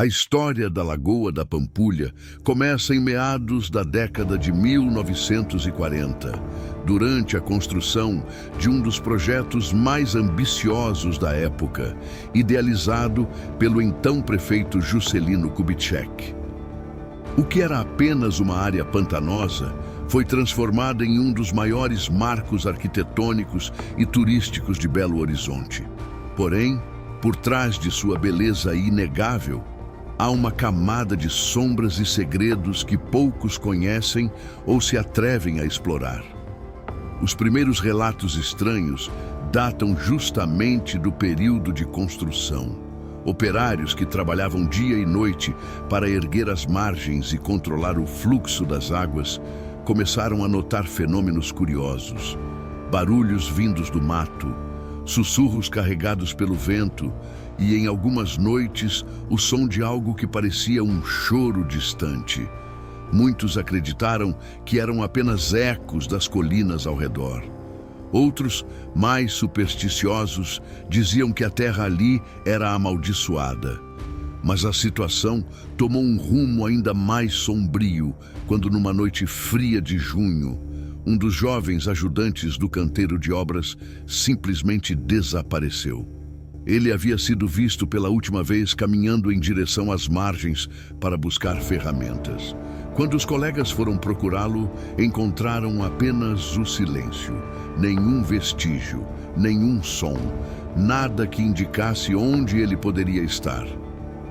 A história da Lagoa da Pampulha começa em meados da década de 1940, durante a construção de um dos projetos mais ambiciosos da época, idealizado pelo então prefeito Juscelino Kubitschek. O que era apenas uma área pantanosa foi transformada em um dos maiores marcos arquitetônicos e turísticos de Belo Horizonte. Porém, por trás de sua beleza inegável, há uma camada de sombras e segredos que poucos conhecem ou se atrevem a explorar. Os primeiros relatos estranhos datam justamente do período de construção. Operários que trabalhavam dia e noite para erguer as margens e controlar o fluxo das águas começaram a notar fenômenos curiosos. Barulhos vindos do mato, sussurros carregados pelo vento e, em algumas noites, o som de algo que parecia um choro distante. Muitos acreditaram que eram apenas ecos das colinas ao redor. Outros, mais supersticiosos, diziam que a terra ali era amaldiçoada. Mas a situação tomou um rumo ainda mais sombrio quando, numa noite fria de junho, um dos jovens ajudantes do canteiro de obras simplesmente desapareceu. Ele havia sido visto pela última vez caminhando em direção às margens para buscar ferramentas. Quando os colegas foram procurá-lo, encontraram apenas o silêncio. Nenhum vestígio, nenhum som, nada que indicasse onde ele poderia estar.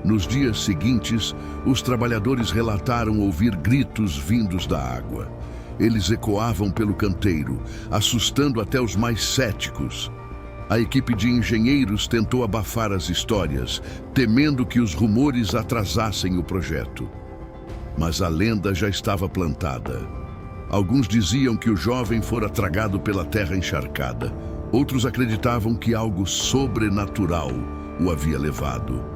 Nos dias seguintes, os trabalhadores relataram ouvir gritos vindos da água. Eles ecoavam pelo canteiro, assustando até os mais céticos. A equipe de engenheiros tentou abafar as histórias, temendo que os rumores atrasassem o projeto. Mas a lenda já estava plantada. Alguns diziam que o jovem fora tragado pela terra encharcada. Outros acreditavam que algo sobrenatural o havia levado.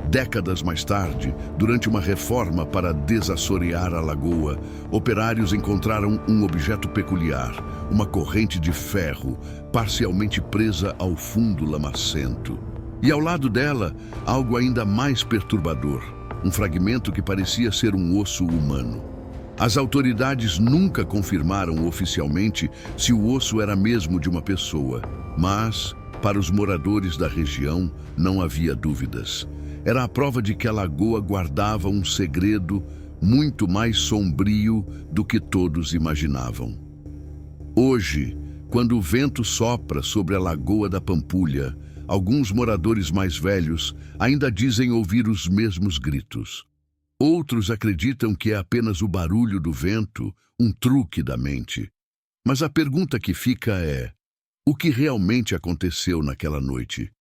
Décadas mais tarde, durante uma reforma para desassorear a lagoa, operários encontraram um objeto peculiar, uma corrente de ferro, parcialmente presa ao fundo lamacento. E ao lado dela, algo ainda mais perturbador, um fragmento que parecia ser um osso humano. As autoridades nunca confirmaram oficialmente se o osso era mesmo de uma pessoa, mas, para os moradores da região, não havia dúvidas. Era a prova de que a lagoa guardava um segredo muito mais sombrio do que todos imaginavam. Hoje, quando o vento sopra sobre a Lagoa da Pampulha, alguns moradores mais velhos ainda dizem ouvir os mesmos gritos. Outros acreditam que é apenas o barulho do vento, um truque da mente. Mas a pergunta que fica é: o que realmente aconteceu naquela noite?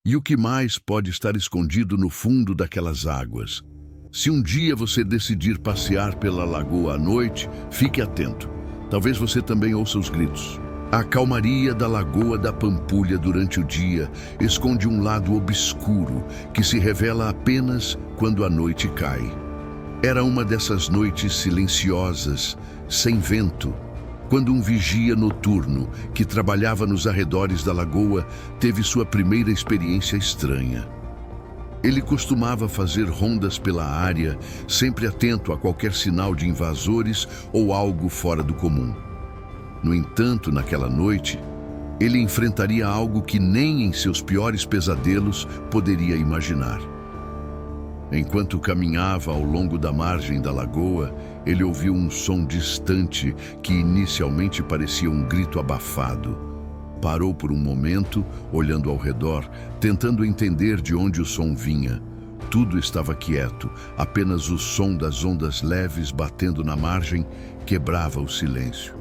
E o que mais pode estar escondido no fundo daquelas águas? Se um dia você decidir passear pela lagoa à noite, fique atento. Talvez você também ouça os gritos. A calmaria da Lagoa da Pampulha durante o dia esconde um lado obscuro que se revela apenas quando a noite cai. Era uma dessas noites silenciosas, sem vento, quando um vigia noturno que trabalhava nos arredores da lagoa teve sua primeira experiência estranha. Ele costumava fazer rondas pela área, sempre atento a qualquer sinal de invasores ou algo fora do comum. No entanto, naquela noite, ele enfrentaria algo que nem em seus piores pesadelos poderia imaginar. Enquanto caminhava ao longo da margem da lagoa, ele ouviu um som distante que inicialmente parecia um grito abafado. Parou por um momento, olhando ao redor, tentando entender de onde o som vinha. Tudo estava quieto, apenas o som das ondas leves batendo na margem quebrava o silêncio.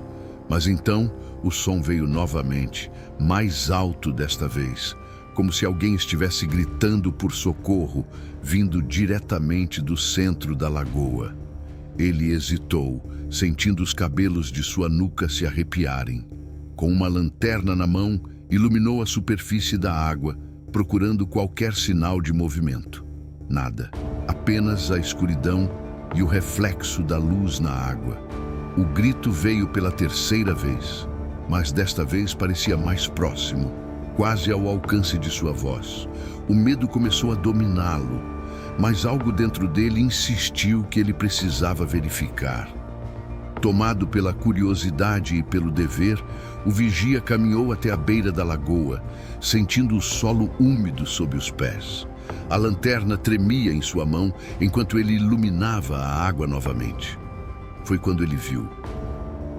Mas então, o som veio novamente, mais alto desta vez, como se alguém estivesse gritando por socorro, vindo diretamente do centro da lagoa. Ele hesitou, sentindo os cabelos de sua nuca se arrepiarem. Com uma lanterna na mão, iluminou a superfície da água, procurando qualquer sinal de movimento. Nada, apenas a escuridão e o reflexo da luz na água. O grito veio pela terceira vez, mas desta vez parecia mais próximo, quase ao alcance de sua voz. O medo começou a dominá-lo. mas algo dentro dele insistiu que ele precisava verificar. Tomado pela curiosidade e pelo dever, o vigia caminhou até a beira da lagoa, sentindo o solo úmido sob os pés. A lanterna tremia em sua mão enquanto ele iluminava a água novamente. Foi quando ele viu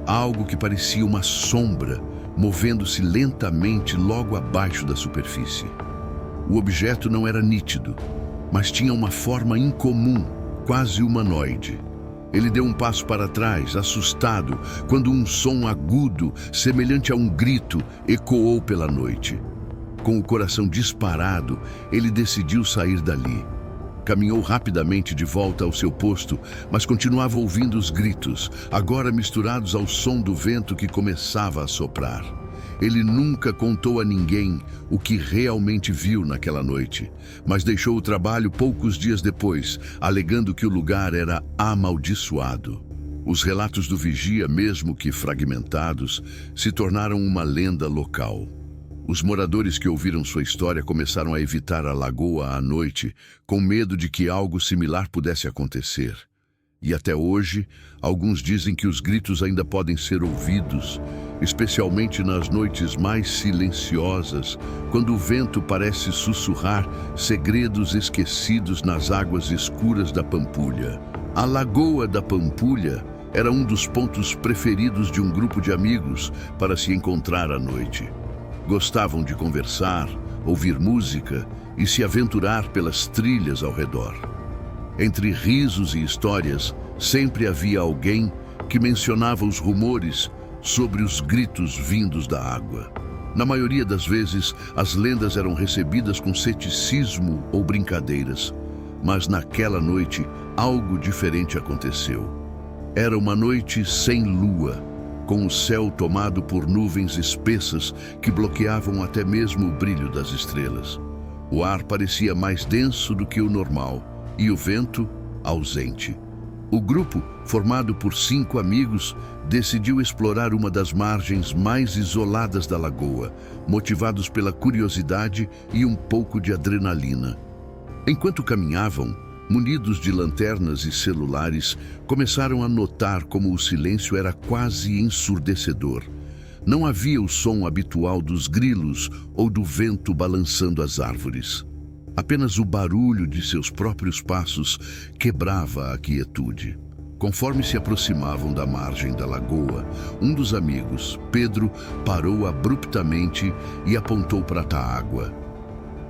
algo que parecia uma sombra movendo-se lentamente logo abaixo da superfície. O objeto não era nítido, mas tinha uma forma incomum, quase humanoide. Ele deu um passo para trás, assustado, quando um som agudo, semelhante a um grito, ecoou pela noite. Com o coração disparado, ele decidiu sair dali. Caminhou rapidamente de volta ao seu posto, mas continuava ouvindo os gritos, agora misturados ao som do vento que começava a soprar. Ele nunca contou a ninguém o que realmente viu naquela noite, mas deixou o trabalho poucos dias depois, alegando que o lugar era amaldiçoado. Os relatos do vigia, mesmo que fragmentados, se tornaram uma lenda local. Os moradores que ouviram sua história começaram a evitar a lagoa à noite, com medo de que algo similar pudesse acontecer. E até hoje, alguns dizem que os gritos ainda podem ser ouvidos, especialmente nas noites mais silenciosas, quando o vento parece sussurrar segredos esquecidos nas águas escuras da Pampulha. A Lagoa da Pampulha era um dos pontos preferidos de um grupo de amigos para se encontrar à noite. Gostavam de conversar, ouvir música e se aventurar pelas trilhas ao redor. Entre risos e histórias, sempre havia alguém que mencionava os rumores sobre os gritos vindos da água. Na maioria das vezes, as lendas eram recebidas com ceticismo ou brincadeiras, mas naquela noite, algo diferente aconteceu. Era uma noite sem lua, com o céu tomado por nuvens espessas que bloqueavam até mesmo o brilho das estrelas. O ar parecia mais denso do que o normal e o vento ausente. O grupo, formado por 5 amigos, decidiu explorar uma das margens mais isoladas da lagoa, motivados pela curiosidade e um pouco de adrenalina. Enquanto caminhavam, munidos de lanternas e celulares, começaram a notar como o silêncio era quase ensurdecedor. Não havia o som habitual dos grilos ou do vento balançando as árvores. Apenas o barulho de seus próprios passos quebrava a quietude. Conforme se aproximavam da margem da lagoa, um dos amigos, Pedro, parou abruptamente e apontou para a água.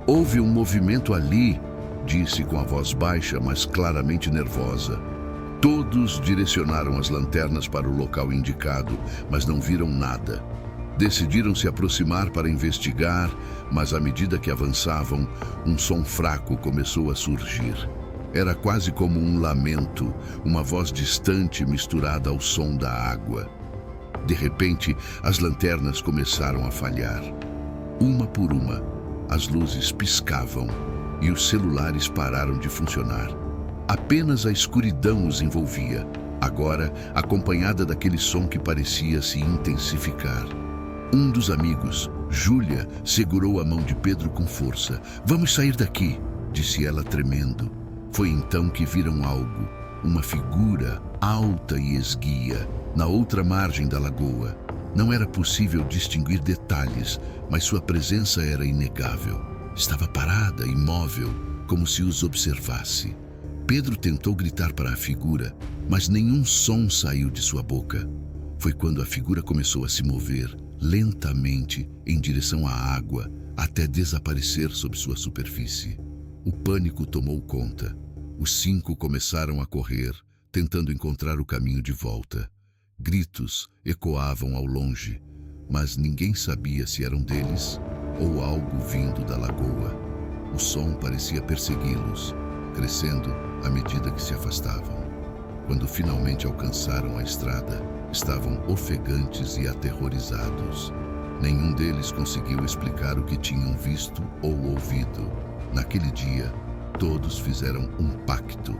"Houve um movimento ali", disse com a voz baixa, mas claramente nervosa. Todos direcionaram as lanternas para o local indicado, mas não viram nada. Decidiram se aproximar para investigar, mas à medida que avançavam, um som fraco começou a surgir. Era quase como um lamento, uma voz distante misturada ao som da água. De repente, as lanternas começaram a falhar. Uma por uma, as luzes piscavam e os celulares pararam de funcionar. Apenas a escuridão os envolvia, agora acompanhada daquele som que parecia se intensificar. Um dos amigos, Júlia, segurou a mão de Pedro com força. "Vamos sair daqui", disse ela tremendo. Foi então que viram algo, uma figura alta e esguia, na outra margem da lagoa. Não era possível distinguir detalhes, mas sua presença era inegável. Estava parada, imóvel, como se os observasse. Pedro tentou gritar para a figura, mas nenhum som saiu de sua boca. Foi quando a figura começou a se mover, lentamente, em direção à água, até desaparecer sob sua superfície. O pânico tomou conta. Os 5 começaram a correr, tentando encontrar o caminho de volta. Gritos ecoavam ao longe, mas ninguém sabia se eram deles ou algo vindo da lagoa. O som parecia persegui-los, crescendo à medida que se afastavam. Quando finalmente alcançaram a estrada, estavam ofegantes e aterrorizados. Nenhum deles conseguiu explicar o que tinham visto ou ouvido. Naquele dia, todos fizeram um pacto.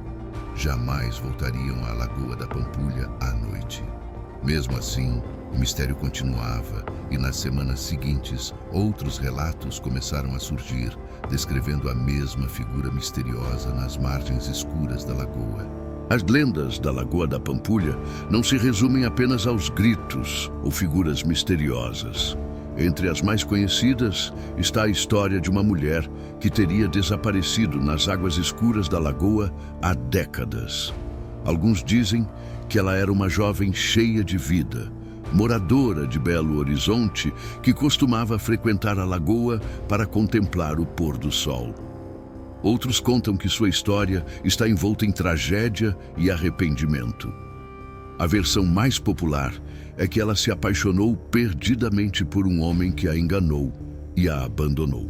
Jamais voltariam à Lagoa da Pampulha à noite. Mesmo assim, o mistério continuava e nas semanas seguintes, outros relatos começaram a surgir, descrevendo a mesma figura misteriosa nas margens escuras da lagoa. As lendas da Lagoa da Pampulha não se resumem apenas aos gritos ou figuras misteriosas. Entre as mais conhecidas está a história de uma mulher que teria desaparecido nas águas escuras da lagoa há décadas. Alguns dizem que ela era uma jovem cheia de vida, moradora de Belo Horizonte, que costumava frequentar a lagoa para contemplar o pôr do sol. Outros contam que sua história está envolta em tragédia e arrependimento. A versão mais popular é que ela se apaixonou perdidamente por um homem que a enganou e a abandonou.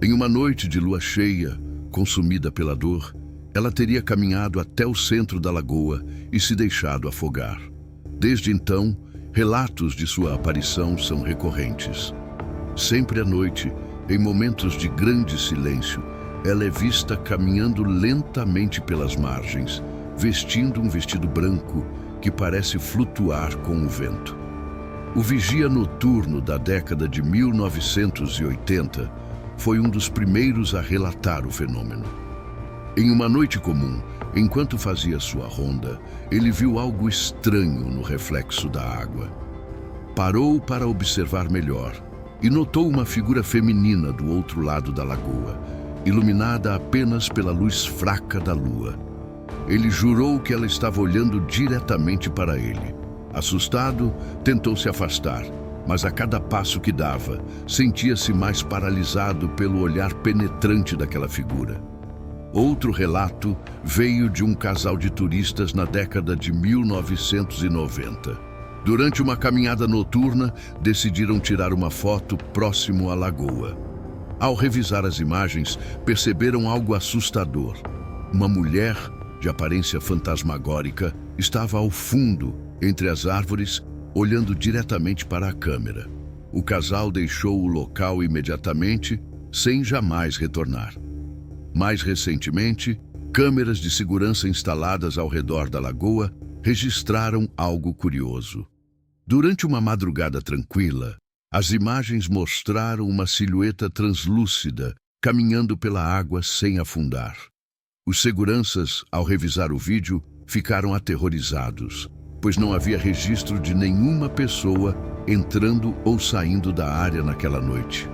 Em uma noite de lua cheia, consumida pela dor, ela teria caminhado até o centro da lagoa e se deixado afogar. Desde então, relatos de sua aparição são recorrentes. Sempre à noite, em momentos de grande silêncio, ela é vista caminhando lentamente pelas margens, vestindo um vestido branco que parece flutuar com o vento. O vigia noturno da década de 1980 foi um dos primeiros a relatar o fenômeno. Em uma noite comum, enquanto fazia sua ronda, ele viu algo estranho no reflexo da água. Parou para observar melhor e notou uma figura feminina do outro lado da lagoa, iluminada apenas pela luz fraca da lua. Ele jurou que ela estava olhando diretamente para ele. Assustado, tentou se afastar, mas a cada passo que dava, sentia-se mais paralisado pelo olhar penetrante daquela figura. Outro relato veio de um casal de turistas na década de 1990. Durante uma caminhada noturna, decidiram tirar uma foto próximo à lagoa. Ao revisar as imagens, perceberam algo assustador. Uma mulher, de aparência fantasmagórica, estava ao fundo, entre as árvores, olhando diretamente para a câmera. O casal deixou o local imediatamente, sem jamais retornar. Mais recentemente, câmeras de segurança instaladas ao redor da lagoa registraram algo curioso. Durante uma madrugada tranquila, as imagens mostraram uma silhueta translúcida caminhando pela água sem afundar. Os seguranças, ao revisar o vídeo, ficaram aterrorizados, pois não havia registro de nenhuma pessoa entrando ou saindo da área naquela noite.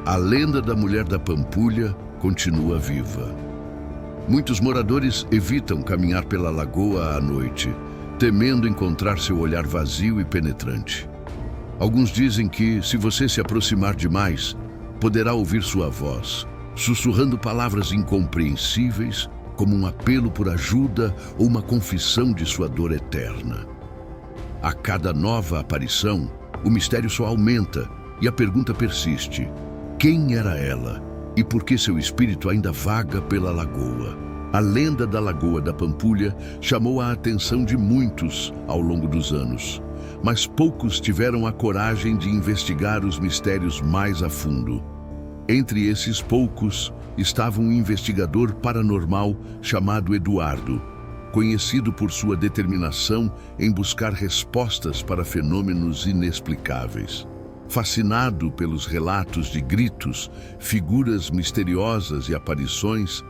A lenda da Mulher da Pampulha continua viva. Muitos moradores evitam caminhar pela lagoa à noite, temendo encontrar seu olhar vazio e penetrante. Alguns dizem que, se você se aproximar demais, poderá ouvir sua voz, sussurrando palavras incompreensíveis, como um apelo por ajuda ou uma confissão de sua dor eterna. A cada nova aparição, o mistério só aumenta e a pergunta persiste: quem era ela e por que seu espírito ainda vaga pela lagoa? A lenda da Lagoa da Pampulha chamou a atenção de muitos ao longo dos anos, mas poucos tiveram a coragem de investigar os mistérios mais a fundo. Entre esses poucos estava um investigador paranormal chamado Eduardo, conhecido por sua determinação em buscar respostas para fenômenos inexplicáveis. Fascinado pelos relatos de gritos, figuras misteriosas e aparições,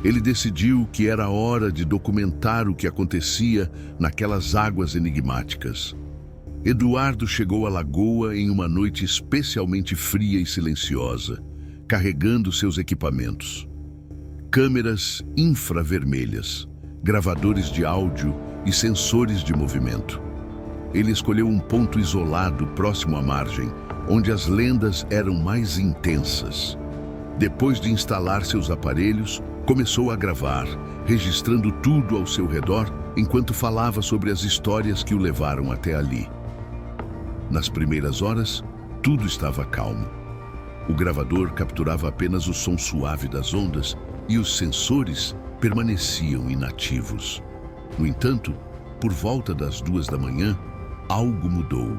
ele decidiu que era hora de documentar o que acontecia naquelas águas enigmáticas. Eduardo chegou à lagoa em uma noite especialmente fria e silenciosa, carregando seus equipamentos. Câmeras infravermelhas, gravadores de áudio e sensores de movimento. Ele escolheu um ponto isolado próximo à margem, onde as lendas eram mais intensas. Depois de instalar seus aparelhos, começou a gravar, registrando tudo ao seu redor enquanto falava sobre as histórias que o levaram até ali. Nas primeiras horas, tudo estava calmo. O gravador capturava apenas o som suave das ondas e os sensores permaneciam inativos. No entanto, por volta das 2 da manhã, algo mudou.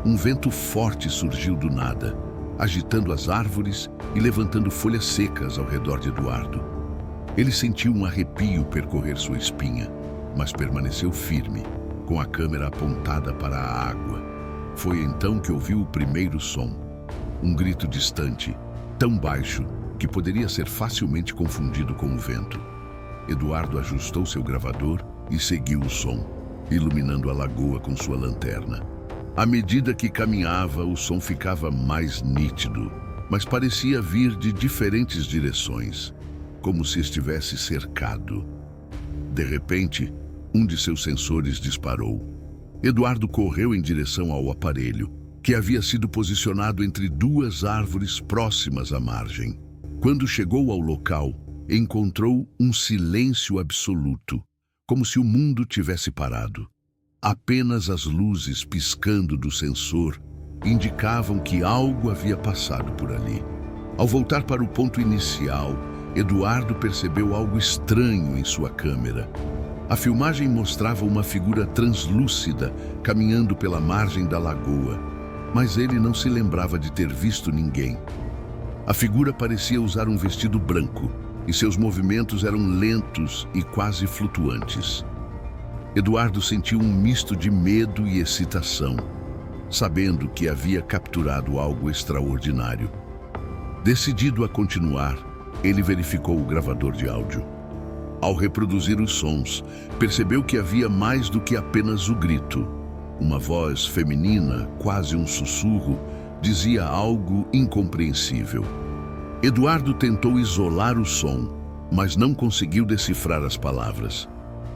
Um vento forte surgiu do nada, agitando as árvores e levantando folhas secas ao redor de Eduardo. Ele sentiu um arrepio percorrer sua espinha, mas permaneceu firme, com a câmera apontada para a água. Foi então que ouviu o primeiro som. Um grito distante, tão baixo que poderia ser facilmente confundido com o vento. Eduardo ajustou seu gravador e seguiu o som, iluminando a lagoa com sua lanterna. À medida que caminhava, o som ficava mais nítido, mas parecia vir de diferentes direções, como se estivesse cercado. De repente, um de seus sensores disparou. Eduardo correu em direção ao aparelho, que havia sido posicionado entre duas árvores próximas à margem. Quando chegou ao local, encontrou um silêncio absoluto, como se o mundo tivesse parado. Apenas as luzes piscando do sensor indicavam que algo havia passado por ali. Ao voltar para o ponto inicial, Eduardo percebeu algo estranho em sua câmera. A filmagem mostrava uma figura translúcida caminhando pela margem da lagoa, mas ele não se lembrava de ter visto ninguém. A figura parecia usar um vestido branco e seus movimentos eram lentos e quase flutuantes. Eduardo sentiu um misto de medo e excitação, sabendo que havia capturado algo extraordinário. Decidido a continuar, ele verificou o gravador de áudio. Ao reproduzir os sons, percebeu que havia mais do que apenas o grito. Uma voz feminina, quase um sussurro, dizia algo incompreensível. Eduardo tentou isolar o som, mas não conseguiu decifrar as palavras.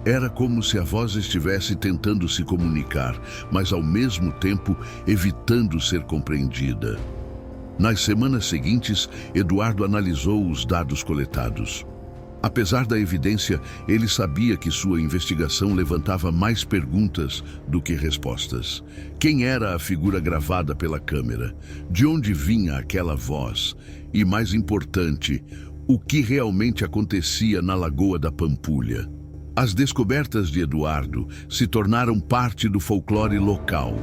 Era como se a voz estivesse tentando se comunicar, mas ao mesmo tempo evitando ser compreendida. Nas semanas seguintes, Eduardo analisou os dados coletados. Apesar da evidência, ele sabia que sua investigação levantava mais perguntas do que respostas. Quem era a figura gravada pela câmera? De onde vinha aquela voz? E, mais importante, o que realmente acontecia na Lagoa da Pampulha? As descobertas de Eduardo se tornaram parte do folclore local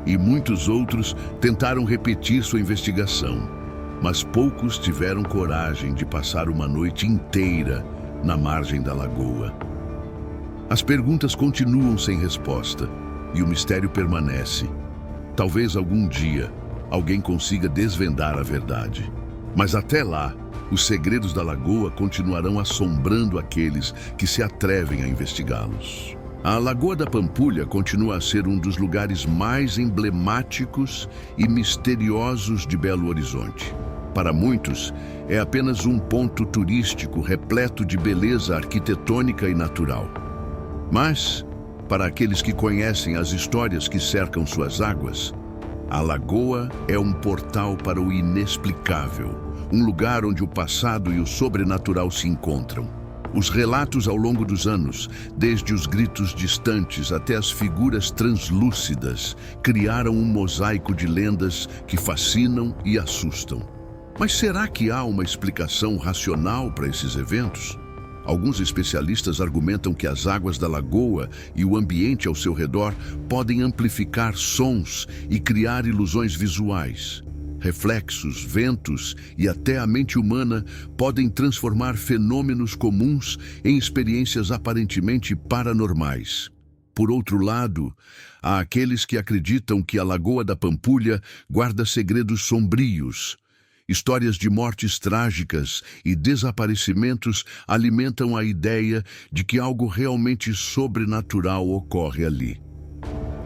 e muitos outros tentaram repetir sua investigação, mas poucos tiveram coragem de passar uma noite inteira na margem da lagoa. As perguntas continuam sem resposta e o mistério permanece. Talvez algum dia alguém consiga desvendar a verdade. Mas até lá, os segredos da lagoa continuarão assombrando aqueles que se atrevem a investigá-los. A Lagoa da Pampulha continua a ser um dos lugares mais emblemáticos e misteriosos de Belo Horizonte. Para muitos, é apenas um ponto turístico repleto de beleza arquitetônica e natural. Mas, para aqueles que conhecem as histórias que cercam suas águas, a lagoa é um portal para o inexplicável, um lugar onde o passado e o sobrenatural se encontram. Os relatos ao longo dos anos, desde os gritos distantes até as figuras translúcidas, criaram um mosaico de lendas que fascinam e assustam. Mas será que há uma explicação racional para esses eventos? Alguns especialistas argumentam que as águas da lagoa e o ambiente ao seu redor podem amplificar sons e criar ilusões visuais. Reflexos, ventos e até a mente humana podem transformar fenômenos comuns em experiências aparentemente paranormais. Por outro lado, há aqueles que acreditam que a Lagoa da Pampulha guarda segredos sombrios. Histórias de mortes trágicas e desaparecimentos alimentam a ideia de que algo realmente sobrenatural ocorre ali.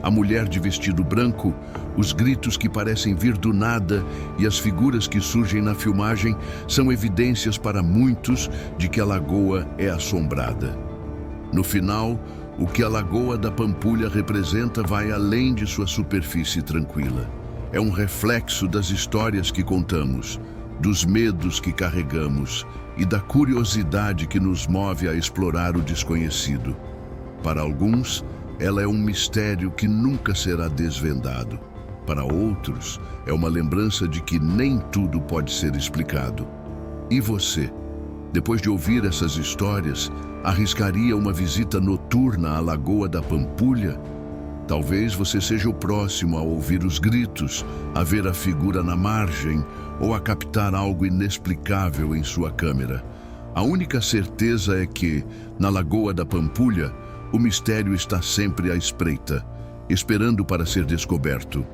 A mulher de vestido branco, os gritos que parecem vir do nada e as figuras que surgem na filmagem são evidências para muitos de que a lagoa é assombrada. No final, o que a Lagoa da Pampulha representa vai além de sua superfície tranquila. É um reflexo das histórias que contamos, dos medos que carregamos e da curiosidade que nos move a explorar o desconhecido. Para alguns, ela é um mistério que nunca será desvendado. Para outros, é uma lembrança de que nem tudo pode ser explicado. E você, depois de ouvir essas histórias, arriscaria uma visita noturna à Lagoa da Pampulha? Talvez você seja o próximo a ouvir os gritos, a ver a figura na margem ou a captar algo inexplicável em sua câmera. A única certeza é que, na Lagoa da Pampulha, O mistério está sempre à espreita, esperando para ser descoberto.